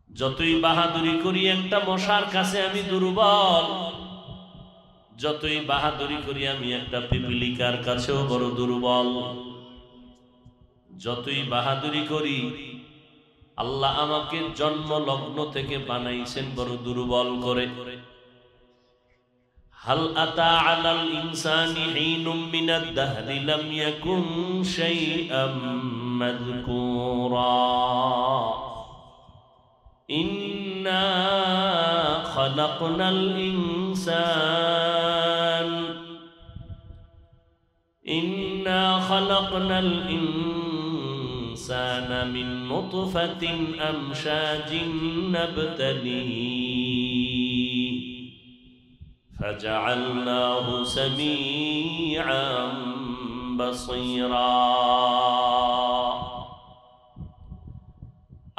যতই বাহাদুরি করি একটা মশার কাছে আমি দুর্বল, যতই বাহাদুরি করি আমি একটা পিপিলিকার কাছেও বড় দুর্বল। যতই বাহাদুরি করি আল্লাহ আমাকে জন্ম লগ্ন থেকে বানাইছেন বড় দুর্বল করে। হাল আতা আলাল ইনসানি হিনুম মিনাদ দাহরি লাম ইয়াকুন শাইআম মাযকুরা ইন্না খালাকনাল ইনসানা মিন নুতফাতিন আমশাজিন নাবতালিহি فجعلناه سميعا بصيرا।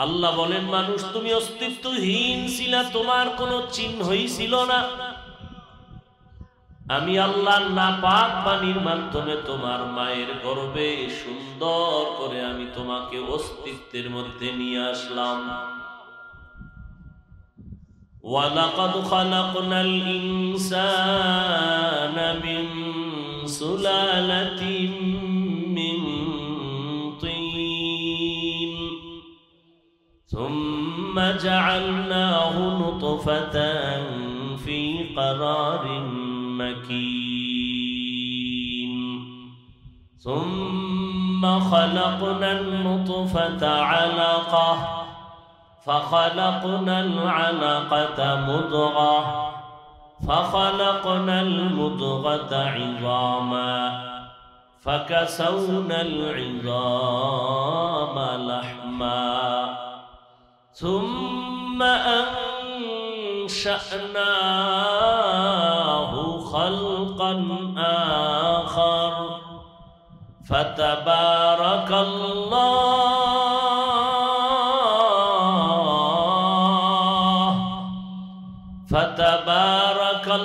আল্লাহ বলেন, মানুষ তুমি অস্তিত্বহীন ছিলা, তোমার কোনো চিহ্নই ছিল না। আমি আল্লাহ নাপাক পানির মাধ্যমে তোমার মায়ের গর্ভে সুন্দর করে আমি তোমাকে অস্তিত্বের মধ্যে নিয়ে আসলাম। وَلَقَدْ خَلَقْنَا الْإِنسَانَ مِنْ سُلَالَةٍ مِنْ طِينٍ ثُمَّ جَعَلْنَاهُ نُطْفَةً فِي قَرَارٍ مَكِينٍ ثُمَّ خَلَقْنَا النُّطْفَةَ عَلَقَةً فخلقنا العلقة مضغة فخلقنا المضغة عظاما فكسونا العظام لحما ثم أنشأناه خلقا آخر فتبارك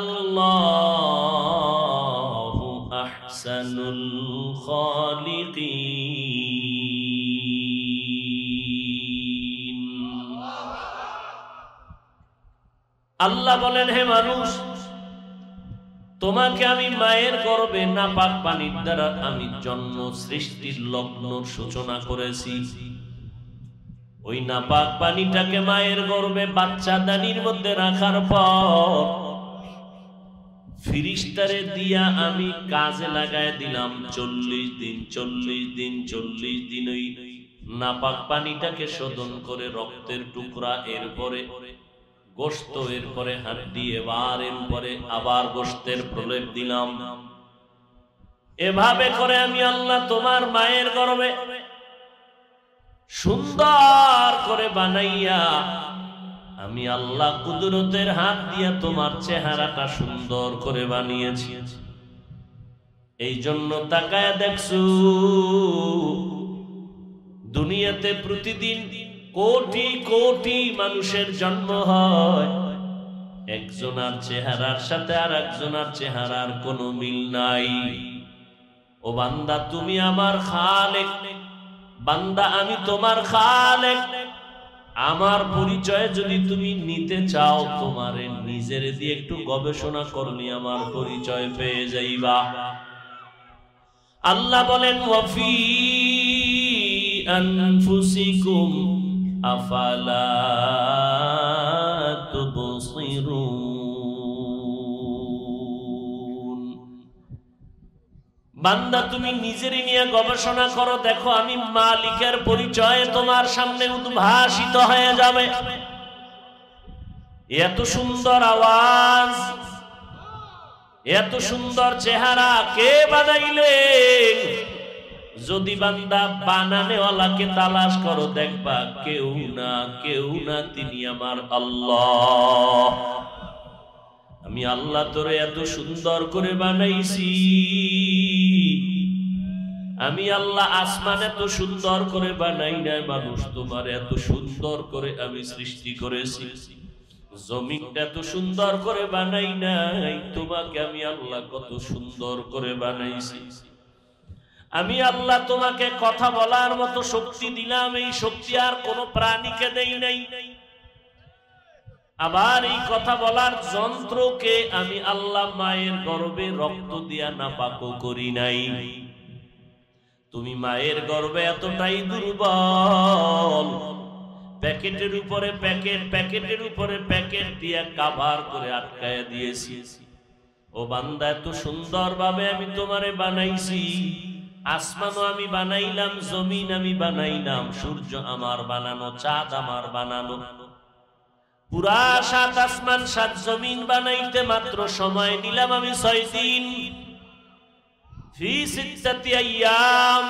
الله أحسن الخالقين। আল্লাহ বলেন, হে মানুষ, তোমাকে আমি মায়ের গর্ভে নাপাক পানির দ্বারা আমি জন্ম সৃষ্টির লগ্ন সূচনা করেছি। ওই নাপাক পানিটাকে মায়ের গর্ভে বাচ্চাদানির মধ্যে রাখার পর ফিরিস্তারে দিয়া আমি কাজে লাগায় দিলাম 40 দিন ওই নাপাক পানিটাকে শোধন করে রক্তের টুকরা, এরপরে গোশত, এরপরে হাড্ডি, এরপরে আবার গোশতের প্রলেপ দিলাম। এভাবে করে আমি আল্লাহ তোমার মায়ের গর্ভে সুন্দর করে বানাইয়া আমি আল্লাহ কুদরতের হাত দিয়া তোমার চেহারাটা সুন্দর করে বানিয়েছি। এই জন্য তাকায় দেখছো, দুনিয়াতে প্রতিদিন কোটি কোটি মানুষের জন্ম হয়, একজনের চেহারার সাথে আর একজনের চেহারার কোনো মিল নাই। ও বান্দা, তুমি আমার খালেক, বান্দা আমি তোমার খালেক। আমার পরিচয় যদি তুমি নিতে চাও, তোমার নিজের দিয়ে একটু গবেষণা করলে আমার পরিচয় পেয়ে যাইবা। আল্লাহ বলেন, ওয়াফি আনফুসিকুম আফালা তুবসিরুন। বান্দা তুমি নিজেরই নিয়ে গবেষণা করো, দেখো আমি মালিকের পরিচয় তোমার সামনে উদ্ভাসিত হয়ে যাবে। এত সুন্দর আওয়াজ, এত সুন্দর চেহারা কে বানাইলেন? যদি বান্দা বানানেওয়ালাকে তালাশ করো, দেখবা কেউ না, তিনি আমার আল্লাহ। আমি আল্লাহ তোরে এত সুন্দর করে বানাইছি। আমি আল্লাহ আসমান এত সুন্দর করে বানাই নাই, মানুষ তোমার এত সুন্দর করে আমি সৃষ্টি করেছি। জমিন এত সুন্দর করে বানাই নাই, তোমাকে আমি আল্লাহ কত সুন্দর করে বানাইছি। আমি আল্লাহ তোমাকে কথা বলার মতো শক্তি দিলাম, এই শক্তি আর কোন প্রাণীকে দেই নাই। আবার এই কথা বলার যন্ত্রকে আমি আল্লাহ মায়ের গর্ভে রক্ত দিয়া নাপাকও করি নাই। তুমি মায়ের গর্ভে এতটাই দুর্বল, প্যাকেটের উপরে প্যাকেট, প্যাকেটের উপরে প্যাকেট দিয়া কাভার করে আটকায় দিয়েছি। ও বান্দা, এত সুন্দর ভাবে আমি তোমারে বানাইছি। আসমানও আমি বানাইলাম, জমিন আমি বানাইলাম, সূর্য আমার বানানো, চাঁদ আমার বানানো, পুরা 7 আসমান 7 জমিন বানাইতে মাত্র সময় নিলাম আমি 6 দিন, ফি 6 আইয়াম।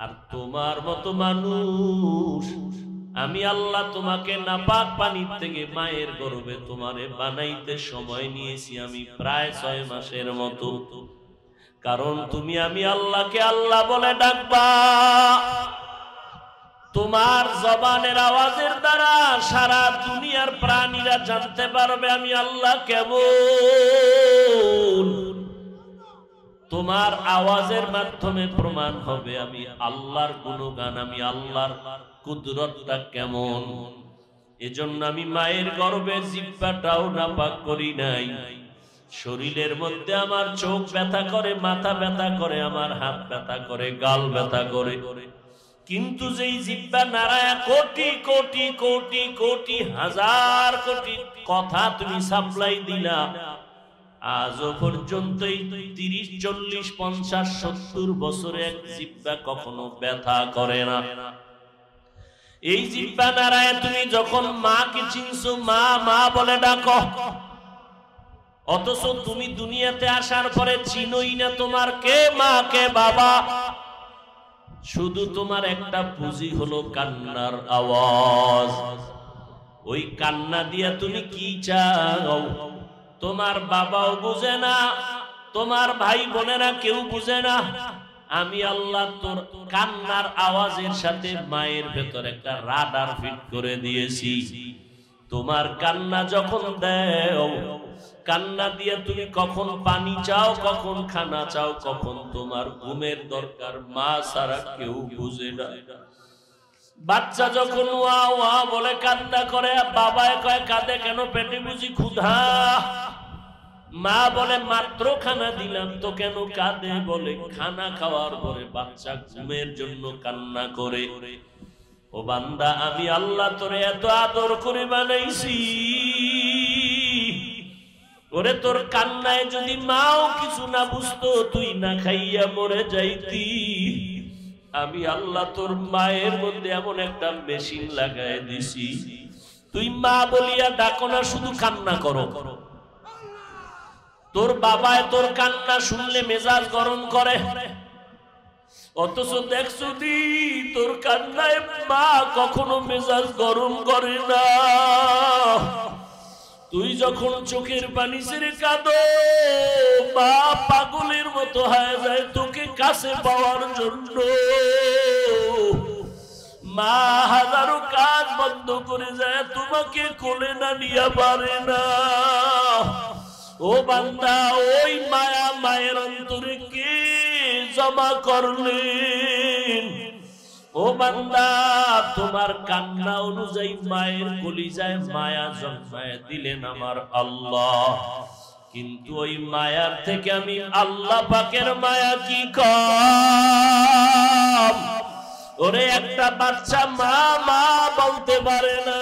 আর তোমার মতো মানুষ আমি আল্লাহ তোমাকে নাপাক পানির থেকে মায়ের গর্ভে তোমারে বানাইতে সময় নিয়েছি আমি প্রায় 6 মাসের মতো। কারণ তুমি আমি আল্লাহকে আল্লাহ বলে ডাকবা। তোমার জবানের আওয়াজের দ্বারা সারা দুনিয়ার প্রাণীরা জানতে পারবে আমি আল্লাহ কেমন। তোমার আওয়াজের মাধ্যমে প্রমাণ হবে আমি আল্লাহর গুণগান, আমি আল্লাহর কুদরতটা কেমন। এজন্য আমি মায়ের গর্ভে জিহ্বাটাও নাপাক করি নাই। শরীরের মধ্যে আমার চোখ ব্যথা করে, মাথা ব্যথা করে, আমার হাত ব্যথা করে, গাল ব্যথা করে, কিন্তু যেই জিহ্বা নারায়া কোটি কোটি কোটি কোটি হাজার কোটি কথা তুমি সাপ্লাই দিলা, আজও পর্যন্ত 30 40 50 70 বছরে এক জিহ্বা কখনো ব্যথা করে না। এই জিহ্বা নারায়া তুমি যখন মাকে চিনছো, মা মা বলে ডাকো, অথচ তুমি দুনিয়াতে আসার পরে চিনোই না তোমার কে মা কে বাবা। শুধু তোমার একটা পুঁজি হলো কান্নার আওয়াজ। ওই কান্না দিয়া তুমি কি চাও তোমার বাবাও বুঝে না, তোমার ভাই বোনেরা কেউ বুঝে না। আমি আল্লাহ তোর কান্নার আওয়াজের সাথে মায়ের ভেতর একটা রাডার ফিট করে দিয়েছি। তোমার কান্না যখন দেও, কান্না দিয়ে তুমি কখন পানি চাও, কখন খানা চাও, কখন তোমার ঘুমের দরকার, মা ছাড়া কেউ বুঝে না। বাচ্চা যখন ওয়া ওয়া বলে কান্না করে, বাবায় কয় কাঁদে কেন, পেটে বুঝি ক্ষুধা। মা বলে মাত্র খানা দিলাম তো কেন কাঁদে, বলে খানা খাওয়ার পরে বাচ্চা ঘুমের জন্য কান্না করে। ও বান্দা, আমি আল্লাহ তোরে এত আদর করে বানাইছি, ওরে তোর কান্নায় যদি মাও কিছু না বুঝতো, তুই না খাইয়া মরে যাইতি। আমি আল্লাহ তোর মায়ের মধ্যে এমন একটা মেশিন লাগায় দিছি, তুই মা বলিয়া ডাকো না, শুধু কান্না করো। তোর বাবায় তোর কান্না শুনলে মেজাজ গরম করে, অথচ দেখছো দি তোর কান্নায় মা কখনো মেজাজ গরম করে না। তুই যখন চোখের পানি ছেড়ে কাঁদো, মা পাগলের মতো হয়ে যায় তোকে কাছে পাওয়ার জন্য। মা হাজারো কাজ বন্ধ করে যায়, তোমাকে কোলে না নিয়ে পারে না। ও বান্দা, ওই মায়া মায়ের অন্তরে কে জমা করলেন? ও বান্দা, তোমার কান্না অনুযায়ী মায়ের কলিজায় মায়া জন্মায় দিলেন আমার আল্লাহ। কিন্তু ওই মায়ার থেকে আমি আল্লাহ পাকের মায়া কি কম? ওরে একটা বাচ্চা মা মা বলতে পারে না,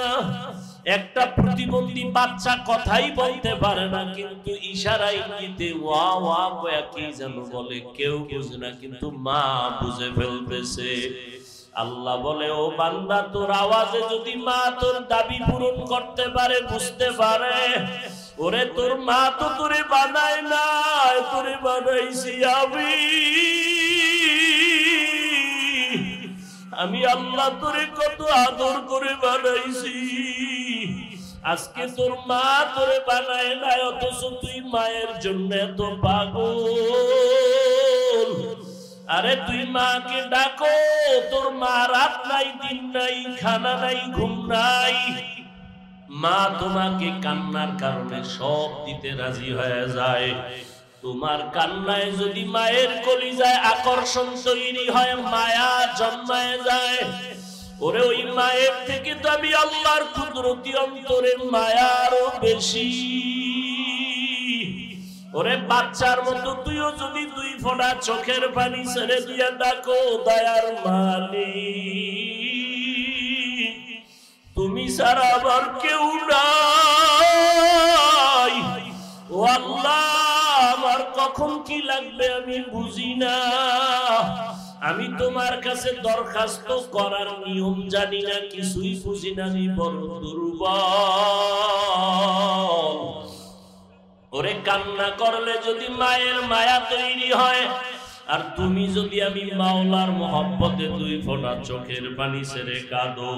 একটা প্রতিবন্ধী বাচ্চা কথাই বলতে পারে না, কিন্তু ইশারায় ইঙ্গিতে ওয়া ওয়া কয়া কি যেন বলে, কেউ বুঝে না, কিন্তু মা বুঝে ফেলতেছে। আল্লাহ বলে, ও বান্দা, তোর আওয়াজে যদি মা তোর দাবি পূরণ করতে পারে, বুঝতে পারে, ওরে তোর মা তো তোরে বানায় না, তোরে বানাইছি আমি আল্লাহ তোরে কত আদর করে বানাইছি। আজকে তোর মা তোরে বানায় না, অথচ তুই মায়ের জন্য এত পাগল। আরে তুই মাকে ডাকো, তোর মা রাত নাই দিন নাই, খানা নাই ঘুম নাই, মা তোমাকে কান্নার কারণে সব দিতে রাজি হয়ে যায়। তোমার কান্নায় যদি মায়ের কলিজায় আকর্ষণ তৈরি হয়, মায়া জন্মায় যায়, ওরে ওই মায়ের থেকে তো আমি আল্লাহর কুদরতি অন্তরের মায়া আরো বেশি। ওরে বাচ্চার মতো তুইও যদি 2 ফোঁটা চোখের পানি ছেড়ে দিয়া ডাকো, দয়ার মালিক তুমি ছাড়া আবার কেউ নাই। ও আল্লাহ, আমার কখন কি লাগবে আমি বুঝি না, আমি তোমার কাছে দরখাস্ত করার নিয়ম জানি না, কিছুই বুঝি না, আমি বড় দুর্বল। ওরে কান্না করলে যদি মায়ের মায়া তৈরি হয়, আর তুমি যদি আমি মাওলার মহব্বতে 2 ফোঁটা চোখের পানি ছেড়ে কাঁদো,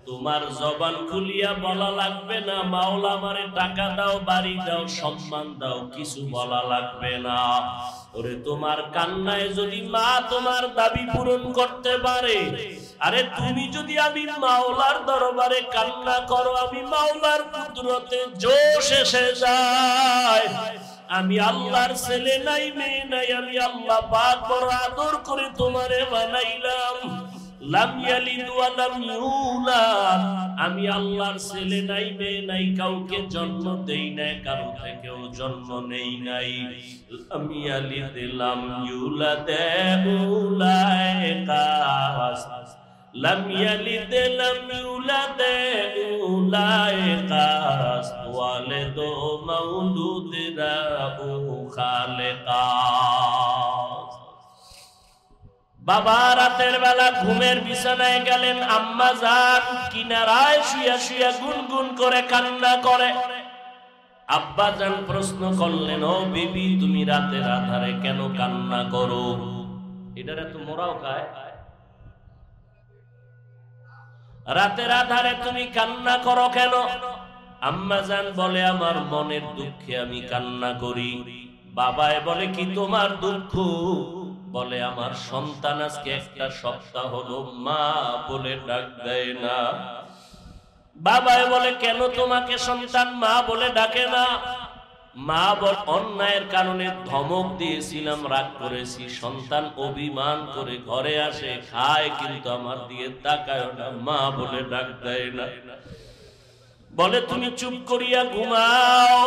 তোমার জবান খুলিয়া বলা লাগবে না মাওলা আমারে টাকা দাও, বাড়ি দাও, সম্মান দাও, কিছু বলা লাগবে না। ওরে তোমার কান্নায় যদি মা তোমার দাবি পূরণ করতে পারে, আরে তুমি যদি আমি মাওলার দরবারে কান্না করো, আমি মাওলার কুদরতে জোশ এসে যায়। আমি আল্লাহর ছেলে নাই, মেয়ে নাই, আমি আল্লাহ পাক বড় আদর করে তোমারে বানাইলাম। লাম ইয়ালিদ ওয়া লাম ইউলাদ, আমি আল্লাহর ছেলে নাই, মেয়ে নাই, কাউকে জন্ম দেই নাই, কারো থেকেও জন্ম নেই নাই। লাম ইয়ালিদ লাম ইউলাদ উলাইকা, লাম ইয়ালিদ লাম ইউলাদ উলাইকা, ওয়ালিদু মাউলুদরা খালিকা। বাবা রাতের বেলা ঘুমের বিছানায় গেলেন, আম্মা জান কিনারায় শুয়া শুয়া গুনগুন করে কান্না করে। আব্বা জান প্রশ্ন করলেন, ও বিবি তুমি রাতের আধারে কেন কান্না করো? এটার এত মোরাও খায়, রাতের আধারে তুমি কান্না করো কেন? আম্মা জান বলে, আমার মনের দুঃখে আমি কান্না করি। বাবায় বলে, কি তোমার দুঃখ? বলে, আমার সন্তান আজকে 1 সপ্তাহ হলো মা বলে ডাক দেয় না। বাবায় বলে, কেন তোমাকে সন্তান মা বলে ডাকে না? মা বল, অন্যায়ের কারণে ধমক দিয়েছিলাম, রাগ করেছি, সন্তান অভিমান করে ঘরে আসে, খায়, কিন্তু আমার দিকে তাকায় না, মা বলে ডাক দেয় না। বলে, তুমি চুপ করিয়া ঘুমাও,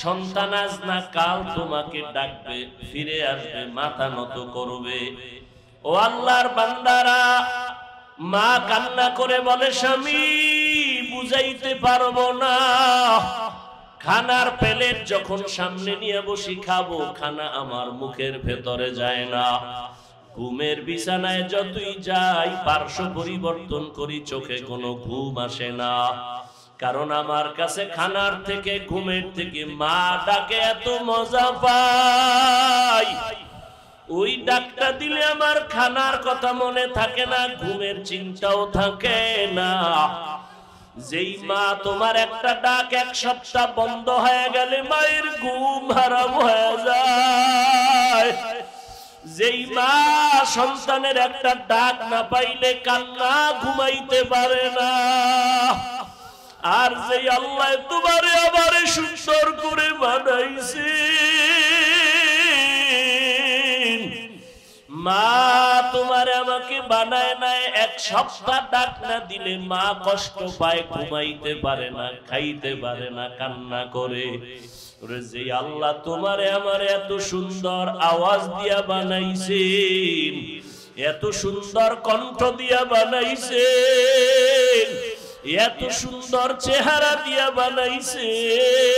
সন্তান আজ না কাল তোমাকে ডাকবে, ফিরে আসবে, মাথা নত করবে। ও আল্লাহর বান্দারা, মা কান্না করে বলে, স্বামী বুঝাইতে পারবো না, খানার প্লেট যখন সামনে নিয়ে বসি খাবো, খানা আমার মুখের ভেতরে যায় না। ঘুমের বিছানায় যতই যাই, পার্শ্ব পরিবর্তন করি, চোখে কোনো ঘুম আসে না, কারণ আমার কাছে খানার থেকে ঘুমের থেকে মা ডাকে এত মজা পাই। ওই ডাকটা দিলে আমার খানার কথা মনে থাকে না, ঘুমের চিন্তাও থাকে না। যেই মা তোমার একটা ডাক 1 সপ্তাহ বন্ধ হয়ে গেলে মায়ের ঘুম হারাম হয়ে যায়। যেই মা সন্তানের একটা ডাক না পাইলে কান্না ঘুমাইতে পারে না। আর যেই আল্লাহ তোমারে আমারে সুন্দর করে বানাইছে, মা তোমারে আমাকে বানায় নাই, 1 সপ্তাহ ডাক না দিলে মা কষ্ট পায়, ঘুমাইতে পারে না, খাইতে পারে না, কান্না করে। ওরে যে আল্লাহ তোমারে আমারে এত সুন্দর আওয়াজ দিয়া বানাইছেন, এত সুন্দর কণ্ঠ দিয়া বানাইছেন, এত সুন্দর চেহারা দিয়া বানাইছেন,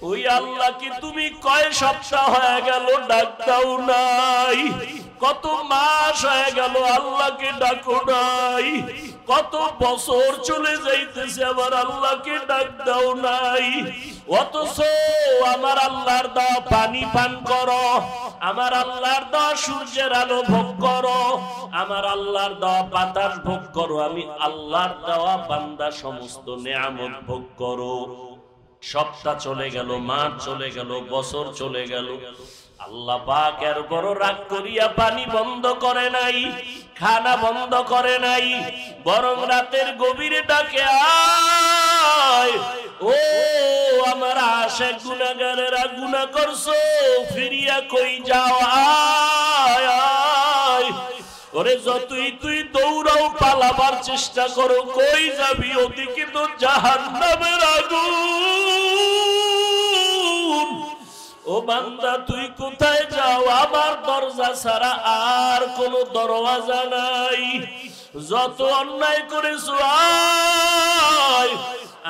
ওই আল্লাহকে তুমি কয় সপ্তাহ হয়ে গেল ডাক দাও নাই? কত মাস হয়ে গেল আল্লাহকে ডাকো নাই? কত বছর চলে যাইতেছে আমার আল্লাহকে ডাক দাও নাই? অথচ আমার আল্লাহর দেওয়া পানি পান করো, আমার আল্লাহর দেওয়া সূর্যের আলো ভোগ করো, আমার আল্লাহর দেওয়া বাতাস ভোগ করো, আমি আল্লাহর দেওয়া বান্দা সমস্ত নেয়ামত ভোগ করো। সপ্তাহ চলে গেল, মাস চলে গেল, বছর চলে গেল, আল্লাহ পাক এর বড় রাগ করিয়া পানি বন্ধ করে নাই, খানা বন্ধ করে নাই, বরং রাতের গভীরে ডাকে, আয় ও আমার আশিক গুনাহগারেরা, গুনাহ করছো, ফিরিয়া কই যাও, আয় আয়। ও ওরে যতই তুই দৌড়াও পালাবার চেষ্টা করো, কই যাবি? ওদিকে তো জাহান্নামের আগুন। ও বান্দা তুই কোথায় যাও? আমার দরজা ছাড়া আর কোনো দরওয়াজা নাই। যত অন্যায় করেছো আয়,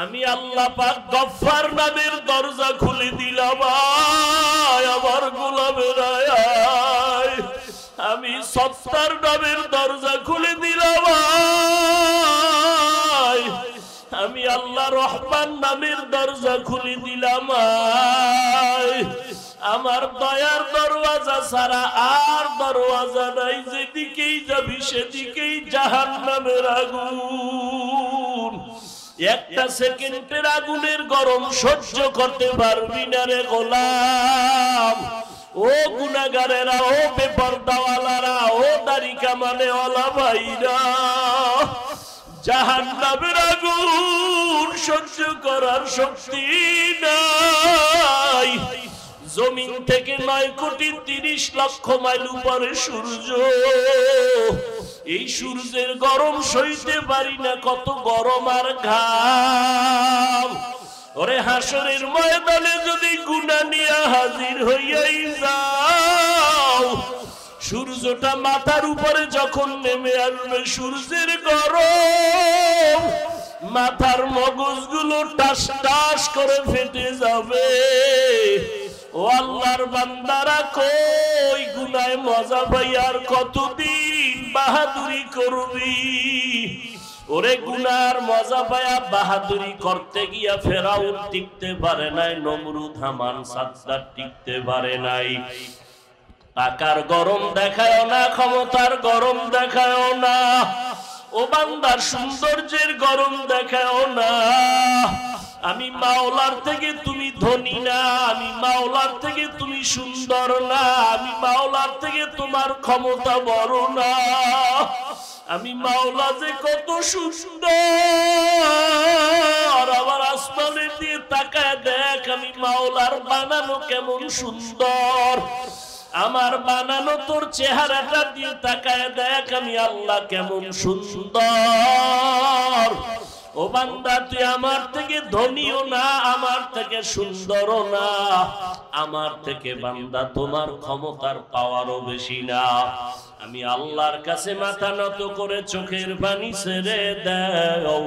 আমি আল্লাহ পাক গফফার নামের দরজা খুলে দিলাম। আয় আমার গোলামের আয়, আমি সত্তার নামের দরজা খুলে দিলাম। আয় আমি আল্লাহ রহমান নামের দরজা খুলে দিলাম। আয় আমার দয়ার দরওয়াজা ছাড়া আর দরওয়াজা নাই। যেদিকেই যাবি সেদিকেই জাহান্নামের আগুন। একটা সেকেন্ডের আগুনের গরম সহ্য করতে পারবি না রে গোলাম। ও গুনাহগারেরা, ও বেপরদাওয়ালারা, ও দাড়ি কামানেওয়ালা ভাইরা, জাহান্নামের আগুন সহ্য করার শক্তি নাই। জমিন থেকে 9,30,00,000 মাইল উপরে সূর্য, এই সূর্যের গরম সইতে পারি না। কত গরম আর ঘাম। ওরে হাসরের ময়দানে যদি গুনাহ নিয়ে হাজির হইয়াই যাও, সূর্যটা মাথার উপরে যখন নেমে আসবে, সূর্যের গরম মাথার মগজগুলো টাস টাস করে ফেটে যাবে। ও আল্লাহর বান্দারা, কই গুনায় মজা পাই আর কতদিন বাহাদুরি করবি? ওরে গুনার মজা পায়া বাহাদুরি করতে গিয়া ফেরাউন টিকতে পারে নাই, নমরুদ হামান সাদ্দাত টিকতে পারে নাই। টাকার গরম দেখায় না, ক্ষমতার গরম দেখায় না, ও বান্দার সৌন্দর্যের গরম দেখায় না। আমি মাওলার থেকে তুমি ধনী না, আমি মাওলার থেকে তুমি সুন্দর না, আমি মাওলার থেকে তোমার ক্ষমতা বড় না। আমি মাওলা যে কত সুন্দর, আবার আসমানের দিয়ে তাকায় দেখ আমি মাওলার বানানো কেমন সুন্দর। আমার বানানো তোর চেহারাটা দিয়ে তাকায় দেখ আমি আল্লাহ কেমন সুন্দর। ও বান্দা, তুই আমার থেকে ধনীও না, আমার থেকে সুন্দরও না, আমার থেকে বান্দা তোমার ক্ষমতার পাওয়ারও বেশি না। আমি আল্লাহর কাছে মাথা নত করে চোখের পানি ছেড়ে দাও।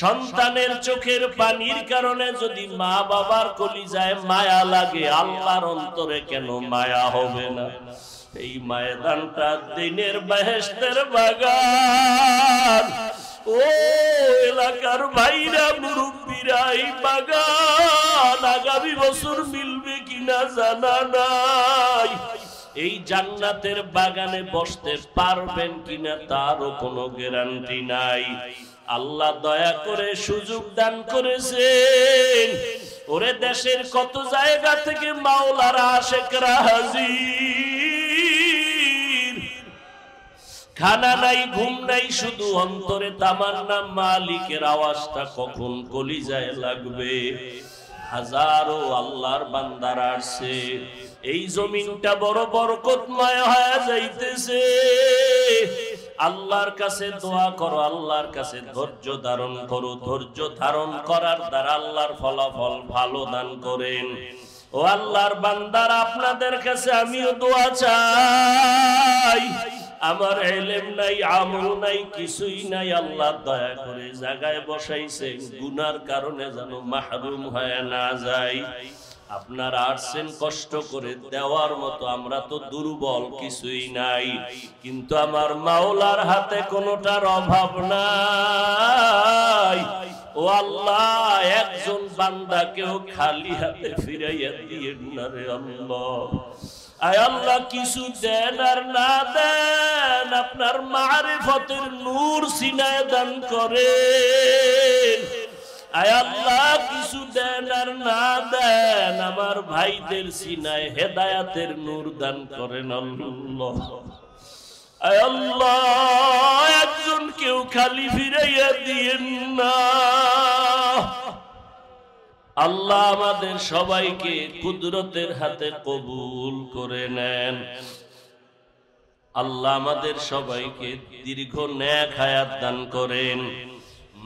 সন্তানের চোখের পানির কারণে যদি মা বাবার কলিজায় মায়া লাগে, আল্লাহর অন্তরে কেন মায়া হবে না? এই ময়দানটা দিনের বেহেশতের বাগান। ও এলাকার ভাইরা, মুরব্বীরা, এই বাগান আগামী বছর মিলবে কিনা জানা নাই। এই জান্নাতের বাগানে বসতে পারবেন কিনা তারও কোনো গ্যারান্টি নাই। আল্লাহ দয়া করে সুযোগ দান করেছেন। ওরে দেশের কত জায়গা থেকে মাওলার আশেকরা হাজির। খানা নাই, ঘুম নাই, শুধু অন্তরে তামান্না মালিকের আওয়াজটা কখন কলিজায় লাগবে। হাজারো আল্লাহর বান্দারা আসছে। এই জমিনটা বড় বরকতময় হয়ে যাইতেছে। আল্লাহর কাছে দোয়া করো, আল্লাহর কাছে ধৈর্য ধারণ করো। ধৈর্য ধারণ করার দ্বারা আল্লাহর ফলাফল ভালো দান করেন। ও আল্লাহর বান্দারা, আপনাদের কাছে আমিও দোয়া চাই। আমার ইলম নাই, আমল নাই, কিছুই নাই। আল্লাহ দয়া করে জায়গায় বসাইছেন, গুনার কারণে যেন মাহরুম হয়ে না যায়। আপনারা আসছেন কষ্ট করে, দেওয়ার মতো আমরা তো দুর্বল, কিছুই নাই। কিন্তু আমার মাওলার হাতে কোনোটার অভাব নাই। ও আল্লাহ, একজন বান্দাকেও খালি হাতে ফিরাইয়া দিয়ে না রে আল্লাহ। আয় আল্লাহ, কিছু দেন আর না দেন, আপনার মারিফতের নূর সিনায় দান করেন। আয় আল্লাহ, কিছু দেন আর না দেন, আমার ভাইদের সিনায় হেদায়াতের নূর দান করেন আল্লাহ। আয় আল্লাহ, একজন কেউ খালি ফিরাইয়া দিয়েন না। আল্লাহ আমাদের সবাইকে কুদরতের হাতে কবুল করে নেন। আল্লাহ আমাদের সবাইকে দীর্ঘ নেক হায়াত দান করেন।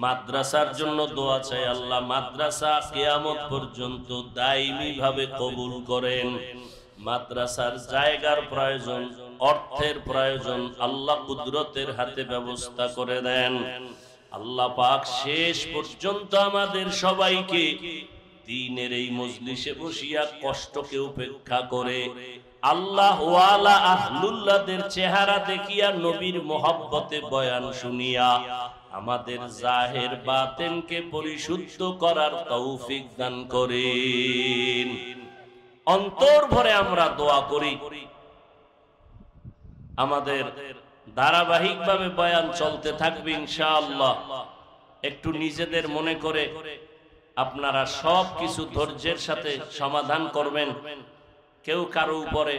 মাদ্রাসার জন্য দোয়া চাই, আল্লাহ মাদ্রাসা কিয়ামত পর্যন্ত দায়মি ভাবে কবুল করেন। মাদ্রাসার জায়গার প্রয়োজন, অর্থের প্রয়োজন, আল্লাহ কুদরতের হাতে ব্যবস্থা করে দেন। আল্লাহ পাক শেষ পর্যন্ত আমাদের সবাইকে দ্বীনের এই মজলিসে বসিয়া কষ্টকে উপেক্ষা করে আল্লাহ ওয়ালা আহলুল্লাহদের চেহারা দেখিয়া নবীর মহব্বতে বয়ান শুনিয়া আমাদের জাহের বাতেনকে পরিশুদ্ধ করার তৌফিক দান করেন। অন্তর ভরে আমরা দোয়া করি আমাদের ধারাবাহিকভাবে বয়ান চলতে থাকবে ইনশাআল্লাহ। একটু নিজেদের মনে করে আপনারা সব কিছু ধৈর্যের সাথে সমাধান করবেন। কেউ কারো উপরে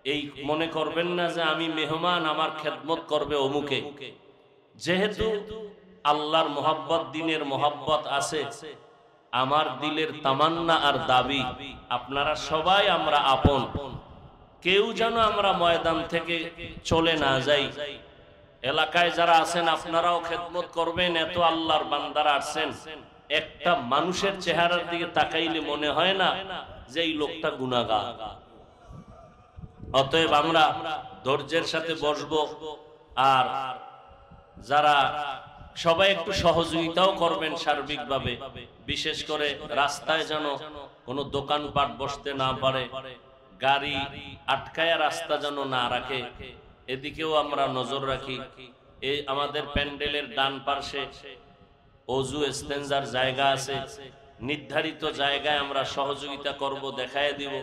এই মনে করবেন না যে আমি মেহমান, আমার খেদমত করবে অমুকে। যেহেতু আল্লাহর মোহাব্বত, দ্বীনের মোহাব্বত আছে, আমার দিলের তামান্না আর দাবি আপনারা সবাই আমরা আপন। কেউ যেন আমরা ময়দান থেকে চলে না যাই। এলাকায় যারা আছেন আপনারাও খেদমত করবেন। এত আল্লাহর বান্দারা আসছেন, একটা মানুষের চেহারার দিকে তাকাইলে মনে হয় না যে এই লোকটা গুনাহগার। অতএব আমরা ধৈর্যের সাথে বসবো। আর যারা সবাই একটু সহযোগিতাও করবেন সার্বিকভাবে, বিশেষ করে রাস্তায় যেন কোনো দোকানপাট বসতে না পারে, গাড়ি আটকায়া রাস্তা যেন না রাখে, এদিকেও আমরা নজর রাখি। এই আমাদের প্যান্ডেলের ডান পাশে ওযু ইস্তেঞ্জার জায়গা আছে, নির্ধারিত জায়গায় আমরা সহযোগিতা করব, দেখায় দিব।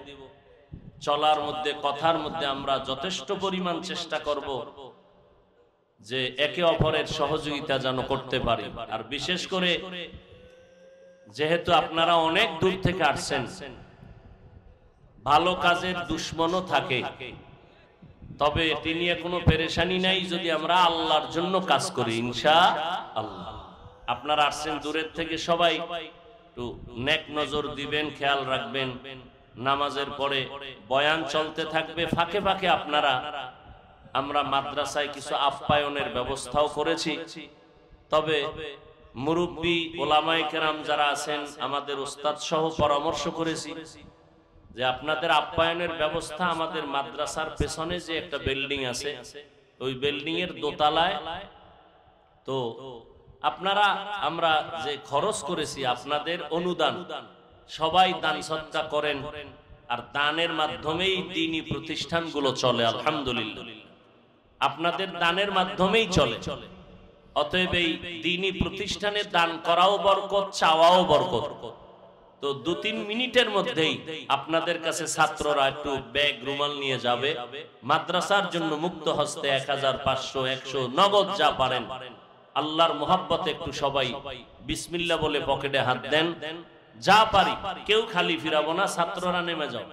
চলার মধ্যে, কথার মধ্যে আমরা যথেষ্ট পরিমাণ চেষ্টা করব যে একে অপরের সহযোগিতা যেন করতে পারি। আর বিশেষ করে যেহেতু আপনারা অনেক দূর থেকে আসছেন, ভালো কাজের দুশ্মনও থাকে, তবে এটি নিয়ে কোনো পেরেশানি নাই যদি আমরা আল্লাহর জন্য কাজ করি ইনশাআল্লাহ। আপনারা আসছেন দূরের থেকে, সবাই একটু নেক নজর দিবেন, খেয়াল রাখবেন। নামাজের পরে বয়ান চলতে থাকবে, ফাঁকে ফাঁকে আপনারা, আমরা মাদ্রাসায় কিছু আপ্যায়নের ব্যবস্থাও করেছি। তবে মুরব্বী ওলামায়ে কেরাম যারা আছেন, আমাদের উস্তাদ সহ পরামর্শ করেছি যে আপনাদের আপ্যায়নের ব্যবস্থা আমাদের মাদ্রাসার পেছনে যে একটা বিল্ডিং আছে, ওই বিল্ডিং এর দোতলায়। তো আপনারা, আমরা যে খরচ করেছি আপনাদের অনুদান, সবাই দান সদকা করেন, আর দানের মাধ্যমেই দ্বীনি প্রতিষ্ঠানগুলো চলে। আলহামদুলিল্লাহ, আপনাদের দানের মাধ্যমেই চলে। অতএব এই দ্বীনি প্রতিষ্ঠানে দান করাও বরকত, চাওয়াও বরকত। তো 2-3 মিনিটের মধ্যেই আপনাদের কাছে ছাত্ররা একটু ব্যাগ রুমাল নিয়ে যাবে। মাদ্রাসার জন্য মুক্ত হস্তে 1000, 500, 100 নগদ যা পারেন, আল্লাহর মোহাব্বতে একটু সবাই বিসমিল্লাহ বলে পকেটে হাত দেন। যা পারি, কেউ খালি ফিরাবো না, ছাত্ররা নেমে যাও।